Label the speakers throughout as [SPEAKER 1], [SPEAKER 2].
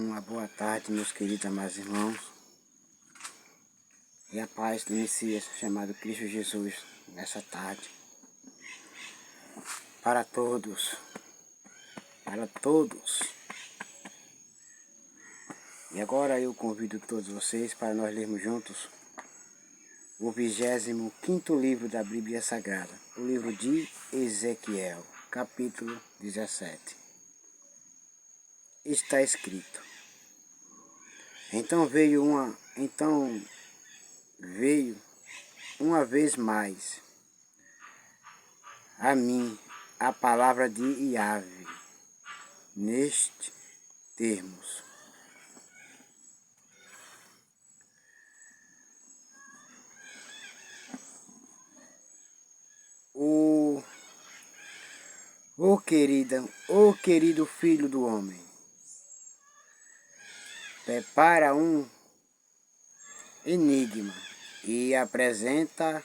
[SPEAKER 1] Uma boa tarde, meus queridos amados irmãos, e a paz do Messias, chamado Cristo Jesus, nessa tarde. Para todos. E agora eu convido todos vocês para nós lermos juntos o 25º livro da Bíblia Sagrada, o livro de Ezequiel, capítulo 17. Está escrito: Então veio uma vez mais a mim a palavra de Iave, nestes termos: O querido filho do homem, prepara um enigma e apresenta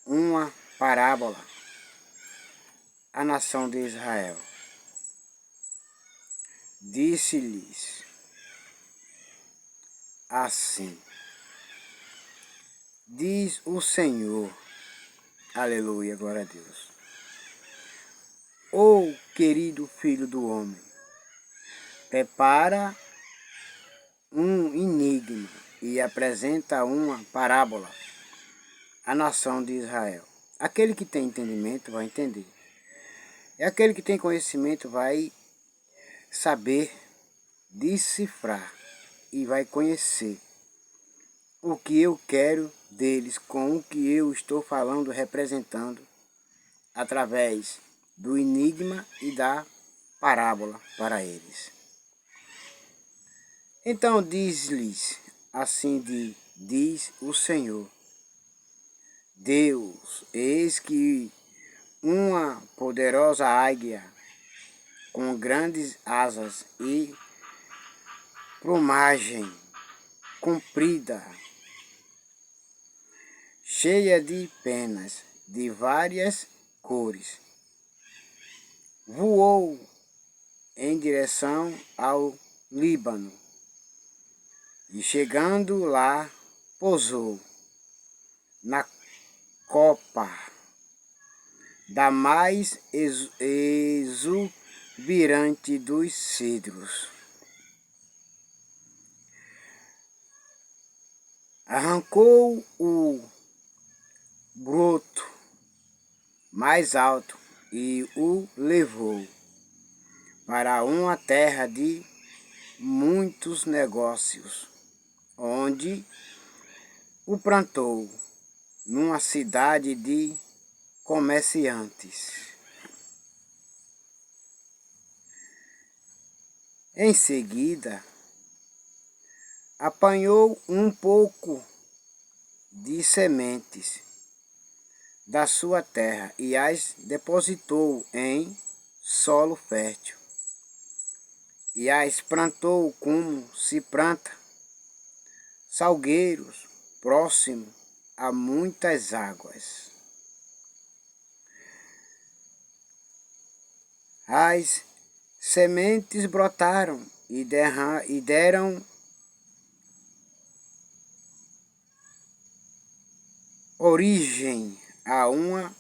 [SPEAKER 1] uma parábola à nação de Israel. Disse-lhes assim: diz o Senhor, aleluia, glória a Deus. O querido filho do homem, prepara um enigma e apresenta uma parábola à nação de Israel. Aquele que tem entendimento vai entender. E aquele que tem conhecimento vai saber decifrar e vai conhecer o que eu quero deles com o que eu estou falando, representando através do enigma e da parábola para eles. Então diz-lhes assim diz o Senhor Deus: eis que uma poderosa águia com grandes asas e plumagem comprida, cheia de penas de várias cores, voou em direção ao Líbano e, chegando lá, pousou na copa da mais exuberante dos cedros. Arrancou o broto mais alto e o levou para uma terra de muitos negócios, onde o plantou numa cidade de comerciantes. Em seguida, apanhou um pouco de sementes da sua terra e as depositou em solo fértil, e as plantou como se planta salgueiros próximo a muitas águas. As sementes brotaram e deram origem a uma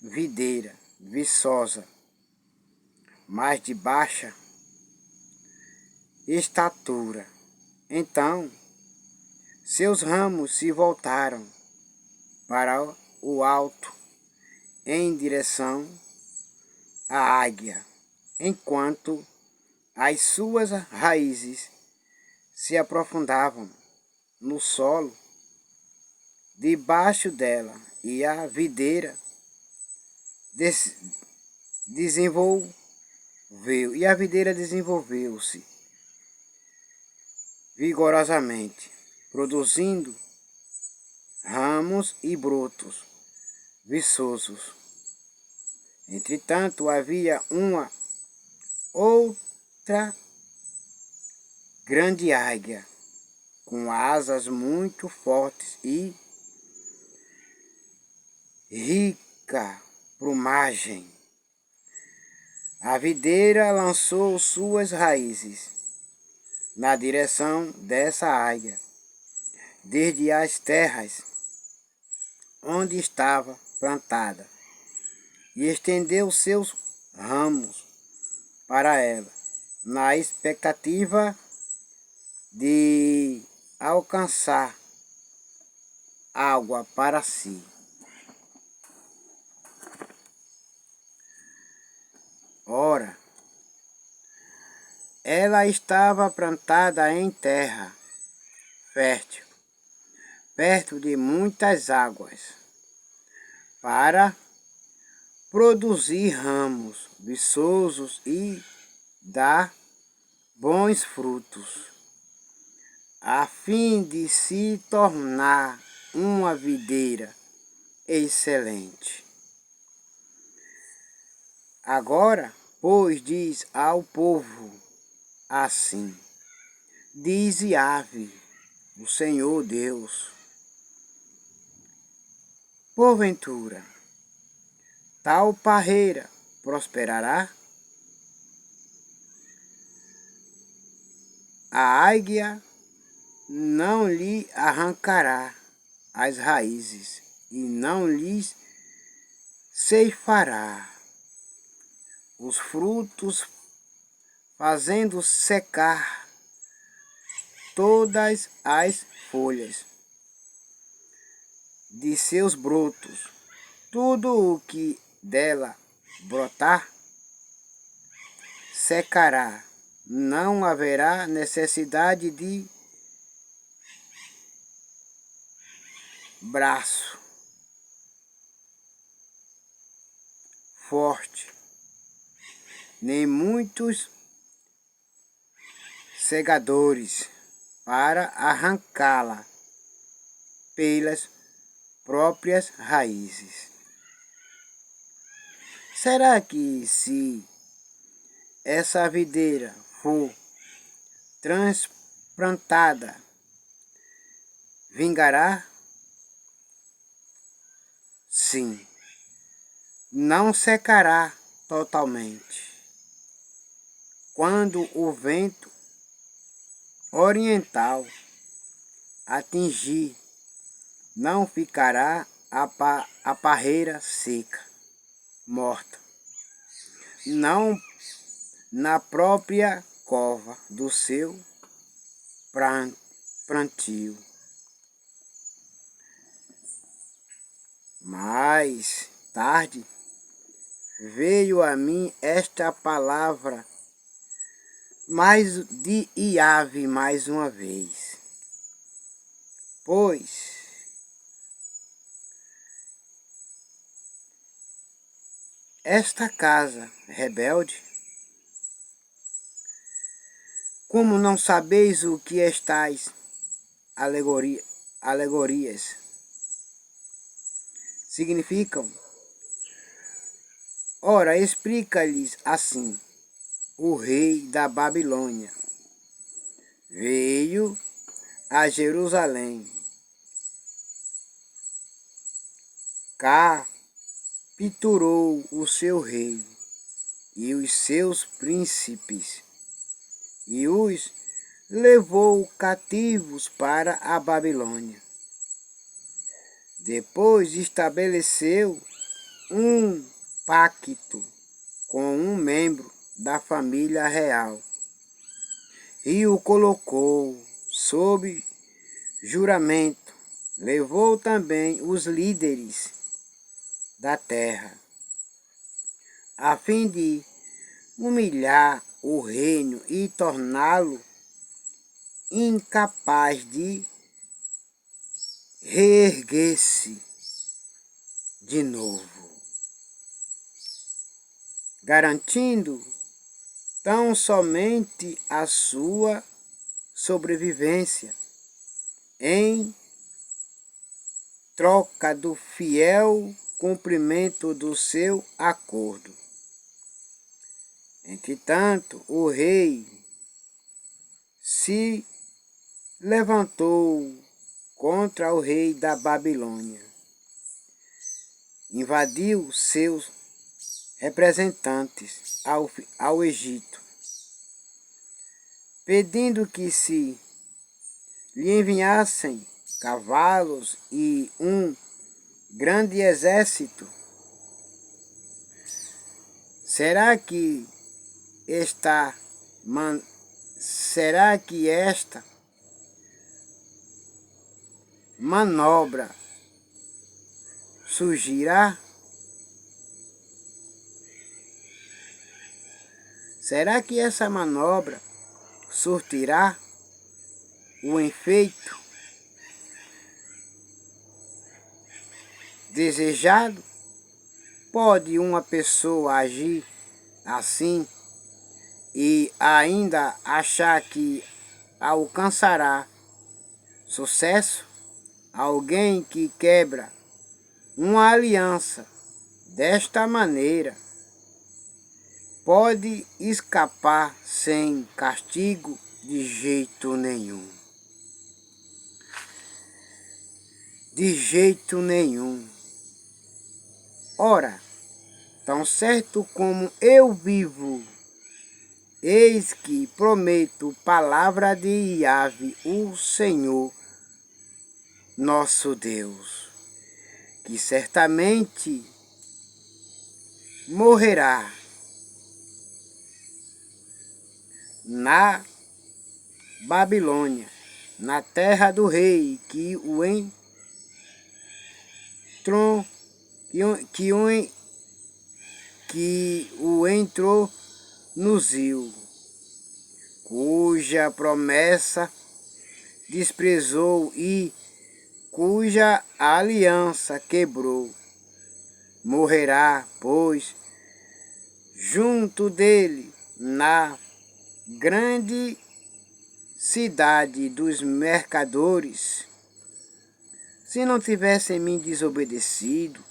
[SPEAKER 1] videira viçosa, mas de baixa estatura. Então seus ramos se voltaram para o alto em direção à águia, enquanto as suas raízes se aprofundavam no solo debaixo dela, e a videira desenvolveu-se vigorosamente, produzindo ramos e brotos viçosos. Entretanto, havia uma outra grande águia com asas muito fortes e rica plumagem. A videira lançou suas raízes na direção dessa águia, desde as terras onde estava plantada, e estendeu seus ramos para ela, na expectativa de alcançar água para si. Ora, ela estava plantada em terra fértil, perto de muitas águas, para produzir ramos viçosos e dar bons frutos, a fim de se tornar uma videira excelente. Agora, pois, diz ao povo assim: dize ave, o Senhor Deus, porventura, tal parreira prosperará? A águia não lhe arrancará as raízes e não lhes ceifará os frutos, fazendo secar todas as folhas de seus brotos. Tudo o que dela brotar secará. Não haverá necessidade de braço forte, nem muitos segadores para arrancá-la pelas próprias raízes. Será que se essa videira for transplantada, vingará? Sim, não secará totalmente. Quando o vento oriental atingir, não ficará a parreira seca, morta, não na própria cova do seu plantio. Mais tarde veio a mim esta palavra mais de Iave mais uma vez. Pois esta casa rebelde, como não sabeis o que estáis alegorias significam? Ora, explica-lhes assim: o rei da Babilônia veio a Jerusalém, capturou o seu rei e os seus príncipes e os levou cativos para a Babilônia. Depois estabeleceu um pacto com um membro da família real e o colocou sob juramento. Levou também os líderes da terra, a fim de humilhar o reino e torná-lo incapaz de reerguer-se de novo, garantindo tão somente a sua sobrevivência em troca do fiel cumprimento do seu acordo. Entretanto, o rei se levantou contra o rei da Babilônia, invadiu seus representantes ao Egito, pedindo que se lhe enviassem cavalos e um grande exército. Será que esta manobra surgirá? Será que essa manobra surtirá o efeito desejado? Pode uma pessoa agir assim e ainda achar que alcançará sucesso? Alguém que quebra uma aliança desta maneira pode escapar sem castigo de jeito nenhum. De jeito nenhum. Ora, tão certo como eu vivo, eis que prometo palavra de Yahvé, o Senhor, nosso Deus, que certamente morrerá na Babilônia, na terra do rei que o introduziu, cuja promessa desprezou e cuja aliança quebrou. Morrerá, pois, junto dele, na grande cidade dos mercadores. Se não tivessem me desobedecido,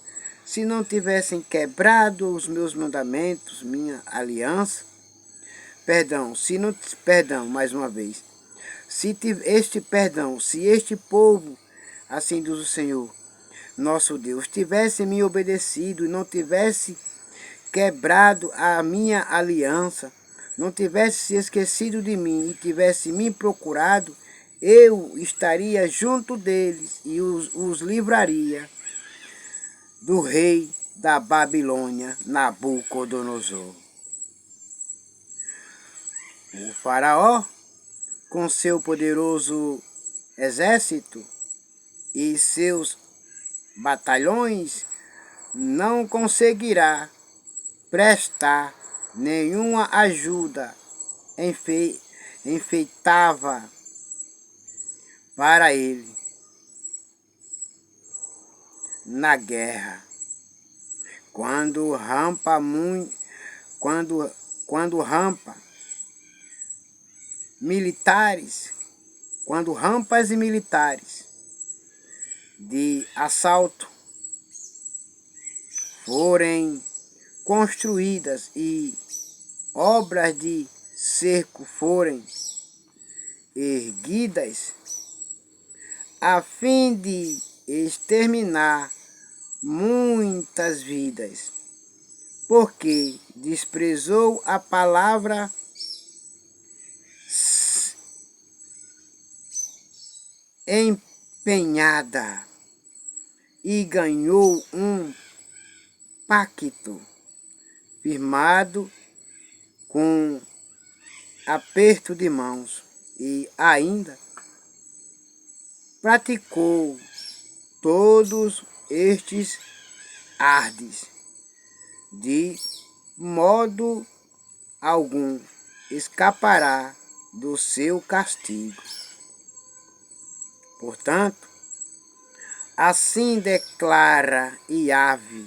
[SPEAKER 1] se não tivessem quebrado os meus mandamentos, minha aliança, mais uma vez, se este povo, assim diz o Senhor, nosso Deus, tivesse me obedecido e não tivesse quebrado a minha aliança, não tivesse se esquecido de mim e tivesse me procurado, eu estaria junto deles e os livraria do rei da Babilônia, Nabucodonosor. O faraó, com seu poderoso exército e seus batalhões, não conseguirá prestar nenhuma ajuda enfeitava para ele na guerra. Quando rampas militares de assalto forem construídas e obras de cerco forem erguidas, a fim de exterminar muitas vidas, porque desprezou a palavra empenhada e ganhou um pacto firmado com aperto de mãos e ainda praticou todos estes ardes, de modo algum escapará do seu castigo. Portanto, assim declara Yahvé,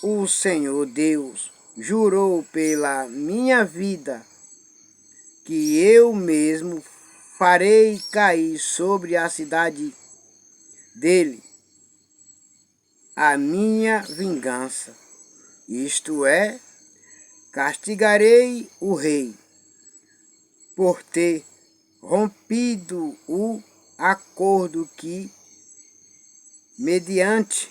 [SPEAKER 1] o Senhor Deus, jurou pela minha vida que eu mesmo farei cair sobre a cidade dele a minha vingança, isto é, castigarei o rei por ter rompido o acordo que, mediante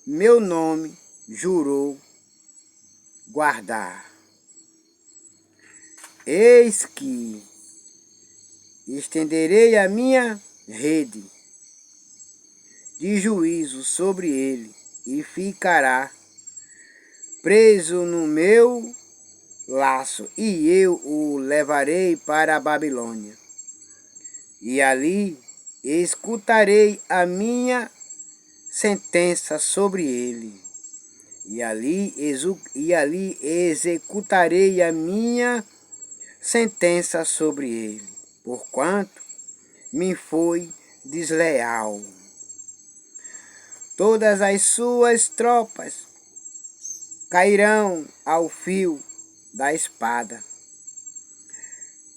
[SPEAKER 1] meu nome, jurou guardar. Eis que estenderei a minha rede de juízo sobre ele, e ficará preso no meu laço, e eu o levarei para a Babilônia. E ali escutarei a minha sentença sobre ele, e ali executarei a minha sentença sobre ele, porquanto me foi desleal. Todas as suas tropas cairão ao fio da espada,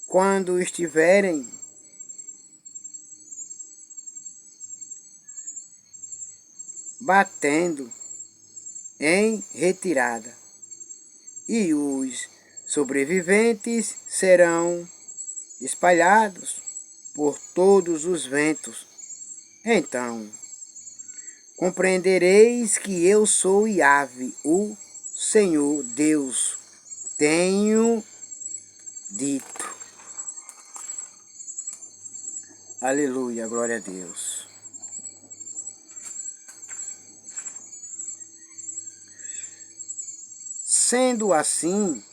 [SPEAKER 1] quando estiverem batendo em retirada, e os sobreviventes serão espalhados por todos os ventos. Então compreendereis que eu sou Yahvé, o Senhor Deus, tenho dito. Aleluia, glória a Deus. Sendo assim,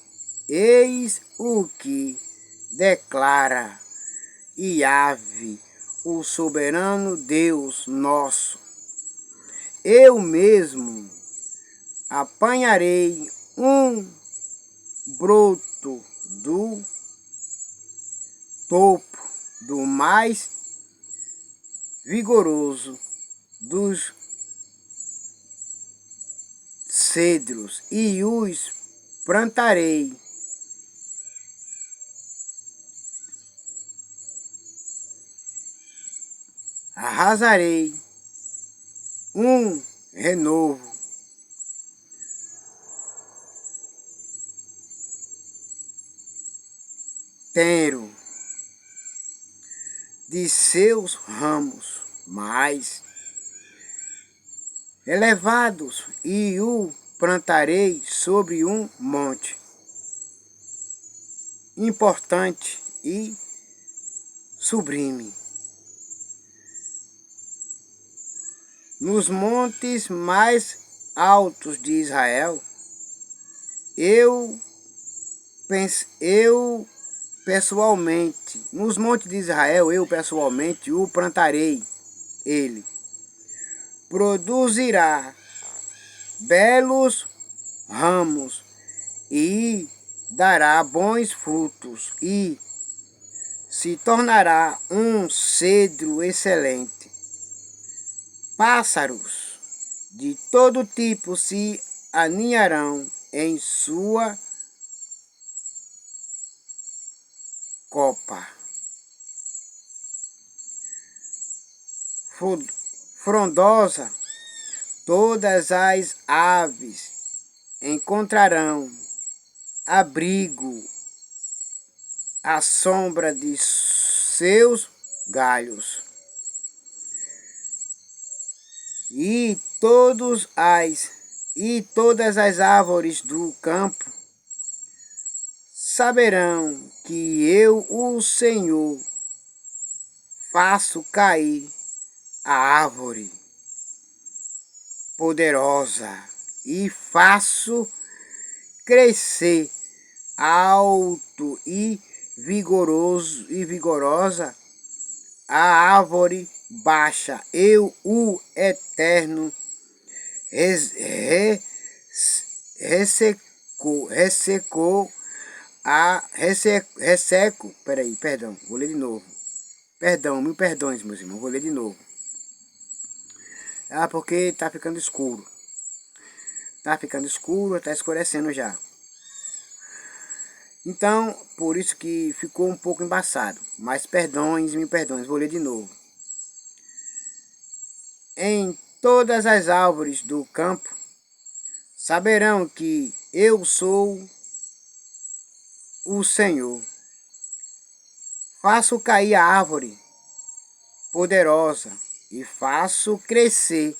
[SPEAKER 1] eis o que declara Yahvé, o soberano Deus nosso. Eu mesmo apanharei um broto do topo do mais vigoroso dos cedros, e os plantarei arrasarei um renovo tenro de seus ramos mais elevados, e o plantarei sobre um monte importante e sublime. Nos montes mais altos de Israel, eu pessoalmente, nos montes de Israel, eu pessoalmente o plantarei. Ele produzirá belos ramos e dará bons frutos, e se tornará um cedro excelente. Pássaros de todo tipo se aninharão em sua copa. Frondosa, todas as aves encontrarão abrigo à sombra de seus galhos. E todas as árvores do campo saberão que eu, o Senhor, faço cair a árvore poderosa e faço crescer alto e vigorosa a árvore baixa. Eu, o Eterno, vou ler de novo. Mil perdões, meus irmãos, vou ler de novo. Porque tá ficando escuro. Tá escurecendo já. Então, por isso que ficou um pouco embaçado. Mas mil perdões, vou ler de novo. Em todas as árvores do campo saberão que eu sou o Senhor. Faço cair a árvore poderosa e faço crescer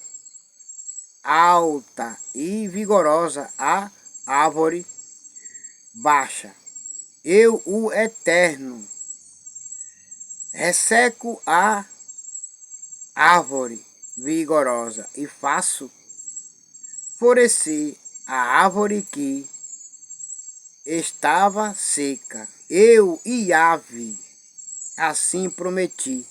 [SPEAKER 1] alta e vigorosa a árvore baixa. Eu, o Eterno, resseco a árvore vigorosa e faço florescer a árvore que estava seca. Eu, Yahvé, assim prometi,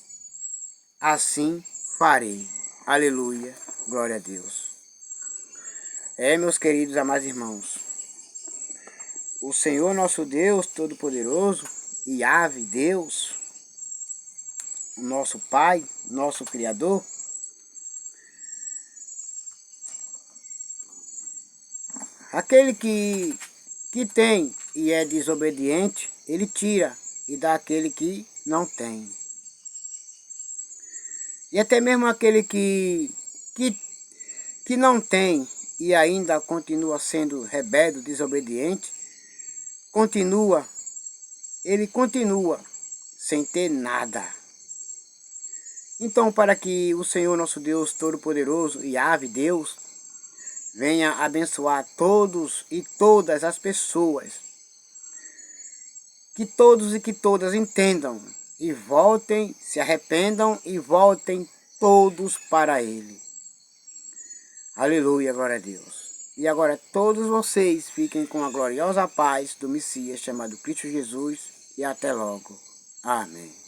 [SPEAKER 1] assim farei. Aleluia, glória a Deus. Meus queridos amados irmãos, o Senhor nosso Deus Todo-Poderoso, Yahvé, Deus, nosso Pai, nosso Criador, aquele que tem e é desobediente, ele tira e dá aquele que não tem. E até mesmo aquele que não tem e ainda continua sendo rebelde, desobediente, ele continua sem ter nada. Então, para que o Senhor nosso Deus Todo-Poderoso, Yahvé, Deus, venha abençoar todos e todas as pessoas, que todos e que todas entendam e voltem, se arrependam e voltem todos para Ele. Aleluia, glória a Deus. E agora todos vocês fiquem com a gloriosa paz do Messias chamado Cristo Jesus e até logo. Amém.